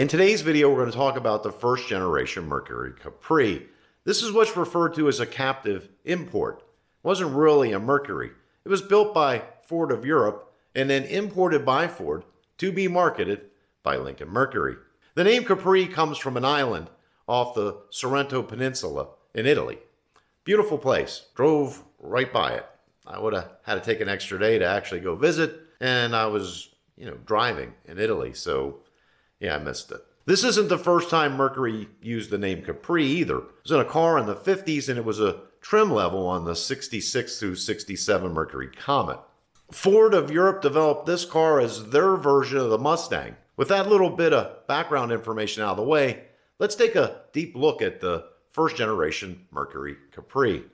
In today's video, we're going to talk about the first generation Mercury Capri. This is what's referred to as a captive import. It wasn't really a Mercury. It was built by Ford of Europe and then imported by Ford to be marketed by Lincoln Mercury. The name Capri comes from an island off the Sorrento Peninsula in Italy. Beautiful place. Drove right by it. I would have had to take an extra day to actually go visit, and I was, driving in Italy, so yeah, I missed it. This isn't the first time Mercury used the name Capri either. It was in a car in the 50s, and it was a trim level on the 66 through 67 Mercury Comet. Ford of Europe developed this car as their version of the Mustang. With that little bit of background information out of the way, let's take a deep look at the first generation Mercury Capri.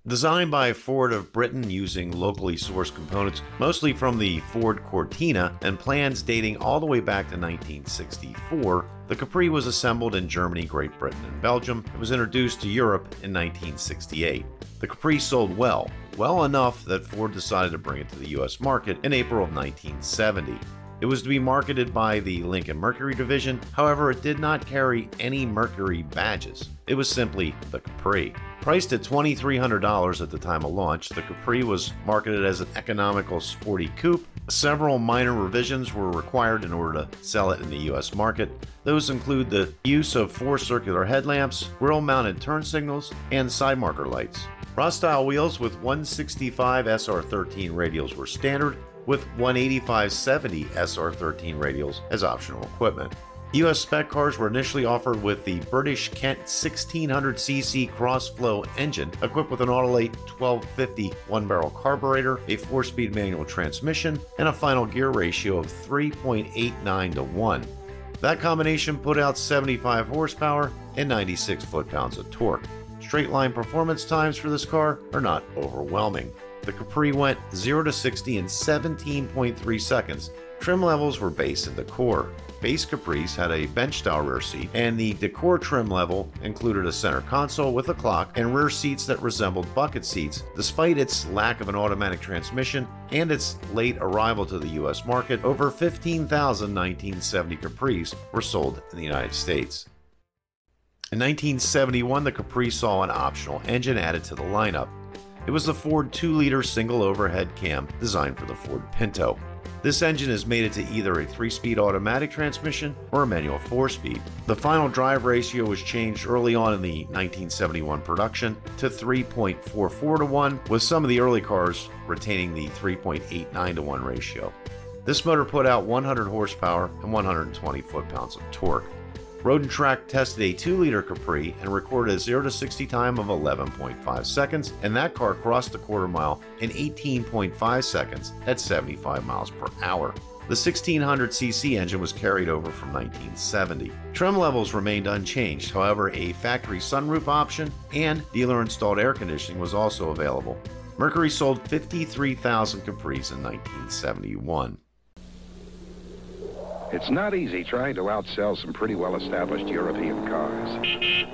Designed by Ford of Britain using locally sourced components, mostly from the Ford Cortina, and plans dating all the way back to 1964, the Capri was assembled in Germany, Great Britain, and Belgium. It was introduced to Europe in 1968. The Capri sold well enough that Ford decided to bring it to the US market in April of 1970. It was to be marketed by the Lincoln Mercury division, however, it did not carry any Mercury badges. It was simply the Capri. Priced at $2,300 at the time of launch, the Capri was marketed as an economical sporty coupe. Several minor revisions were required in order to sell it in the US market. Those include the use of 4 circular headlamps, grille-mounted turn signals, and side marker lights. Rostyle wheels with 165 SR13 radials were standard, with 185/70 SR13 radials as optional equipment. US spec cars were initially offered with the British Kent 1600cc cross-flow engine equipped with an Autolite 1250 one-barrel carburetor, a 4-speed manual transmission, and a final gear ratio of 3.89 to 1. That combination put out 75 horsepower and 96 foot-pounds of torque. Straight line performance times for this car are not overwhelming. The Capri went 0 to 60 in 17.3 seconds. Trim levels were base and decor. Base Capris had a bench-style rear seat, and the decor trim level included a center console with a clock and rear seats that resembled bucket seats. Despite its lack of an automatic transmission and its late arrival to the US market, over 15,000 1970 Capris were sold in the United States. In 1971, the Capri saw an optional engine added to the lineup. It was the Ford 2-liter single overhead cam designed for the Ford Pinto. This engine has made it to either a 3-speed automatic transmission or a manual 4-speed. The final drive ratio was changed early on in the 1971 production to 3.44 to 1, with some of the early cars retaining the 3.89 to 1 ratio. This motor put out 100 horsepower and 120 foot-pounds of torque. Road & Track tested a 2-liter Capri and recorded a 0 to 60 time of 11.5 seconds, and that car crossed the quarter mile in 18.5 seconds at 75 miles per hour. The 1600cc engine was carried over from 1970. Trim levels remained unchanged, however, a factory sunroof option and dealer-installed air conditioning was also available. Mercury sold 53,000 Capris in 1971. It's not easy trying to outsell some pretty well-established European cars.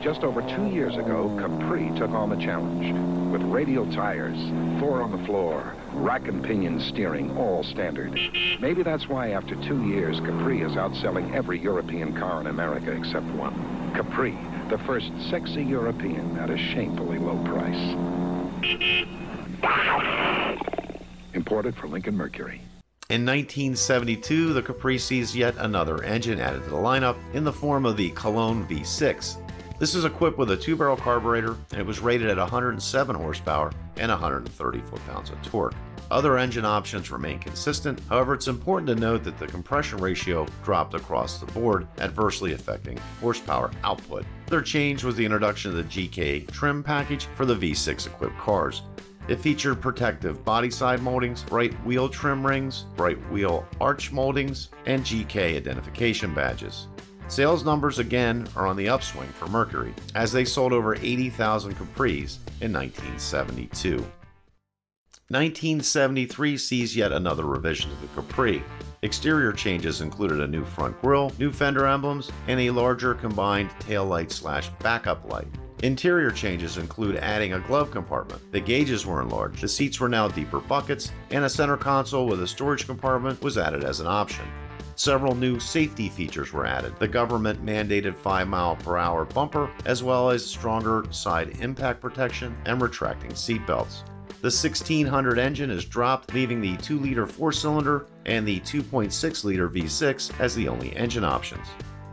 Just over 2 years ago, Capri took on the challenge. With radial tires, 4 on the floor, rack and pinion steering, all standard. Maybe that's why after 2 years, Capri is outselling every European car in America except one. Capri, the first sexy European at a shamefully low price. Imported for Lincoln Mercury. In 1972, the Capri sees yet another engine added to the lineup in the form of the Cologne V6. This is equipped with a 2-barrel carburetor, and it was rated at 107 horsepower and 130 foot-pounds of torque. Other engine options remain consistent, however, it's important to note that the compression ratio dropped across the board, adversely affecting horsepower output. Another change was the introduction of the GK trim package for the V6 equipped cars. It featured protective body side moldings, bright wheel trim rings, bright wheel arch moldings, and GK identification badges. Sales numbers again are on the upswing for Mercury, as they sold over 80,000 Capris in 1972. 1973 sees yet another revision to the Capri. Exterior changes included a new front grille, new fender emblems, and a larger combined taillight/backup light. Interior changes include adding a glove compartment. The gauges were enlarged, the seats were now deeper buckets, and a center console with a storage compartment was added as an option. Several new safety features were added. The government-mandated 5-mile-per-hour bumper, as well as stronger side impact protection and retracting seatbelts. The 1600 engine is dropped, leaving the 2-liter 4-cylinder and the 2.6-liter V6 as the only engine options.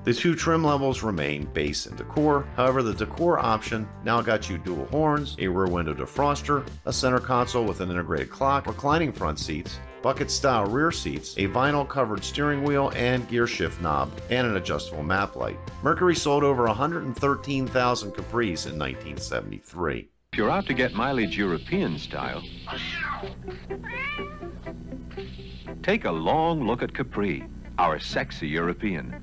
The two trim levels remain base and decor. However, the decor option now got you dual horns, a rear window defroster, a center console with an integrated clock, reclining front seats, bucket-style rear seats, a vinyl-covered steering wheel and gear shift knob, and an adjustable map light. Mercury sold over 113,000 Capris in 1973. If you're out to get mileage European style, take a long look at Capri, our sexy European.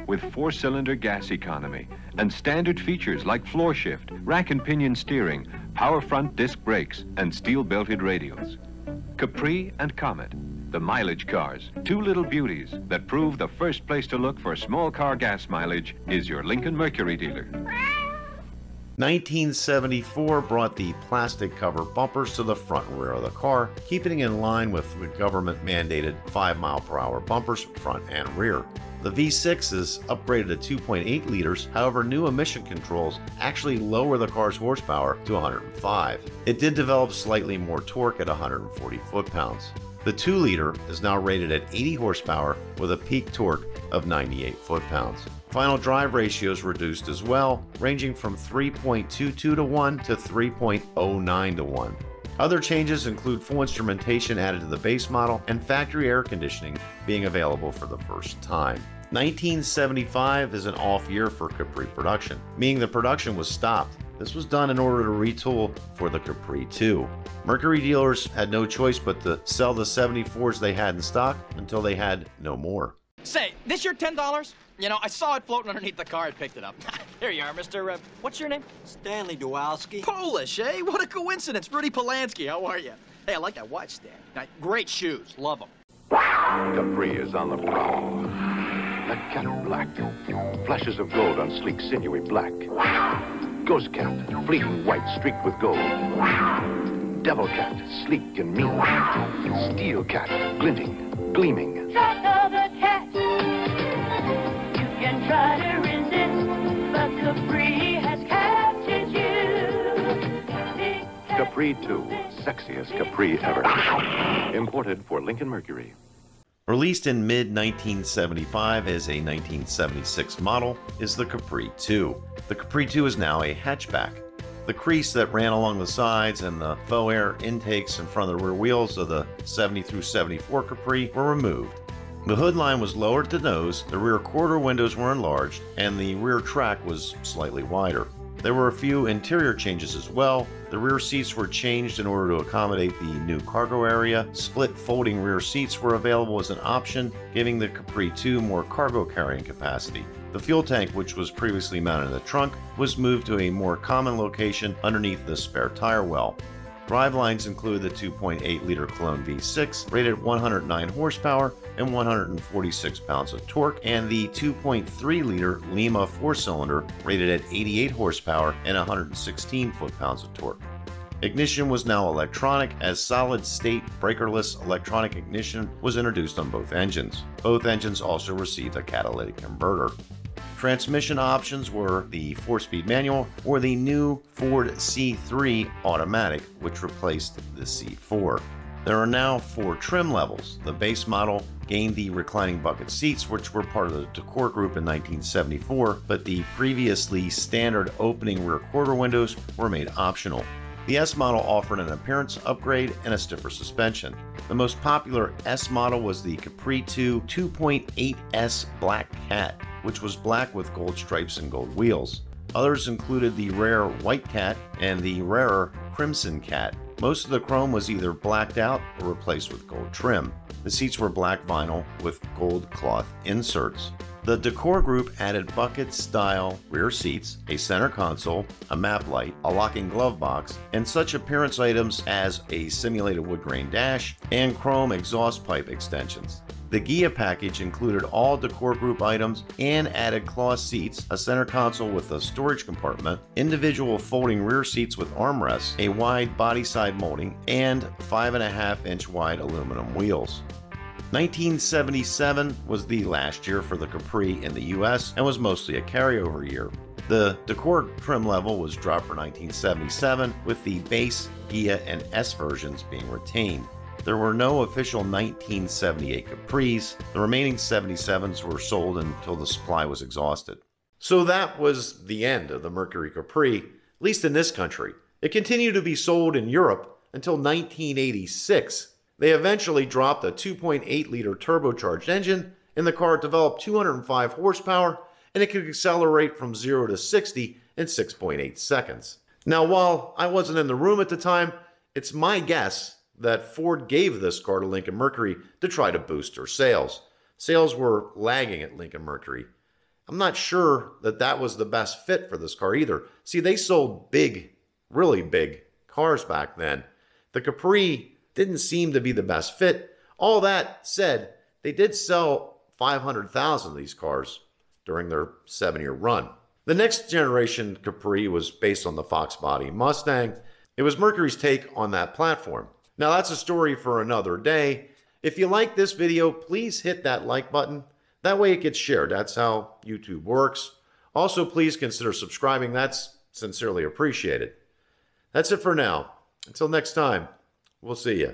With 4-cylinder gas economy and standard features like floor shift, rack and pinion steering, power front disc brakes, and steel-belted radials. Capri and Comet, the mileage cars, two little beauties that prove the first place to look for small car gas mileage is your Lincoln Mercury dealer. 1974 brought the plastic cover bumpers to the front and rear of the car, keeping in line with the government-mandated 5-mile-per-hour bumpers front and rear. The V6 is upgraded to 2.8 liters, however new emission controls actually lower the car's horsepower to 105. It did develop slightly more torque at 140 foot-pounds. The 2-liter is now rated at 80 horsepower with a peak torque of 98 foot-pounds. Final drive ratios reduced as well, ranging from 3.22 to 1 to 3.09 to 1. Other changes include full instrumentation added to the base model and factory air conditioning being available for the first time. 1975 is an off year for Capri production, meaning the production was stopped. This was done in order to retool for the Capri 2. Mercury dealers had no choice but to sell the 74s they had in stock until they had no more. Say, this your $10? You know, I saw it floating underneath the car and picked it up. Here you are, Mr. What's your name? Stanley Dwowski. Polish, eh? What a coincidence. Rudy Polanski, how are you? Hey, I like that watch, Stan. Great shoes. Love them. Capri is on the prowl. The cat black. Flashes of gold on sleek, sinewy black. Ghost cat, fleeting white streaked with gold. Devil cat, sleek and mean. Steel cat, glinting, gleaming. Shot of the cat. You can try to resist, but Capri has captured you. Capri 2, sexiest Capri ever. Imported for Lincoln Mercury. Released in mid-1975 as a 1976 model is the Capri 2. The Capri 2 is now a hatchback. The crease that ran along the sides and the faux air intakes in front of the rear wheels of the 70 through 74 Capri were removed. The hood line was lowered to nose, the rear quarter windows were enlarged, and the rear track was slightly wider. There were a few interior changes as well. The rear seats were changed in order to accommodate the new cargo area. Split folding rear seats were available as an option, giving the Capri 2 more cargo carrying capacity. The fuel tank, which was previously mounted in the trunk, was moved to a more common location underneath the spare tire well. Drivelines include the 2.8-liter Cologne V6, rated at 109 horsepower and 146 pounds of torque, and the 2.3-liter Lima 4-cylinder, rated at 88 horsepower and 116 foot-pounds of torque. Ignition was now electronic, as solid-state breakerless electronic ignition was introduced on both engines. Both engines also received a catalytic converter. Transmission options were the 4-speed manual or the new Ford C3 automatic, which replaced the C4. There are now 4 trim levels. The base model gained the reclining bucket seats, which were part of the Decor group in 1974, but the previously standard opening rear quarter windows were made optional. The S model offered an appearance upgrade and a stiffer suspension. The most popular S model was the Capri 2 2.8S Black Cat, which was black with gold stripes and gold wheels. Others included the rare White Cat and the rarer Crimson Cat. Most of the chrome was either blacked out or replaced with gold trim. The seats were black vinyl with gold cloth inserts. The Decor group added bucket-style rear seats, a center console, a map light, a locking glove box, and such appearance items as a simulated wood grain dash and chrome exhaust pipe extensions. The Ghia package included all Decor group items and added cloth seats, a center console with a storage compartment, individual folding rear seats with armrests, a wide body side molding, and 5.5-inch wide aluminum wheels. 1977 was the last year for the Capri in the US and was mostly a carryover year. The Decor trim level was dropped for 1977, with the base, Ghia, and S versions being retained. There were no official 1978 Capris. The remaining 77s were sold until the supply was exhausted. So that was the end of the Mercury Capri, at least in this country. It continued to be sold in Europe until 1986. They eventually dropped a 2.8-liter turbocharged engine, and the car developed 205 horsepower, and it could accelerate from 0 to 60 in 6.8 seconds. Now, while I wasn't in the room at the time, it's my guess that Ford gave this car to Lincoln Mercury to try to boost their sales. Sales were lagging at Lincoln Mercury. I'm not sure that that was the best fit for this car either. See, they sold big, really big cars back then. The Capri didn't seem to be the best fit. All that said, they did sell 500,000 of these cars during their 7-year run. The next generation Capri was based on the Fox body Mustang. It was Mercury's take on that platform. Now that's a story for another day. If you like this video, please hit that like button. That way it gets shared. That's how YouTube works. Also, please consider subscribing. That's sincerely appreciated. That's it for now. Until next time, we'll see you.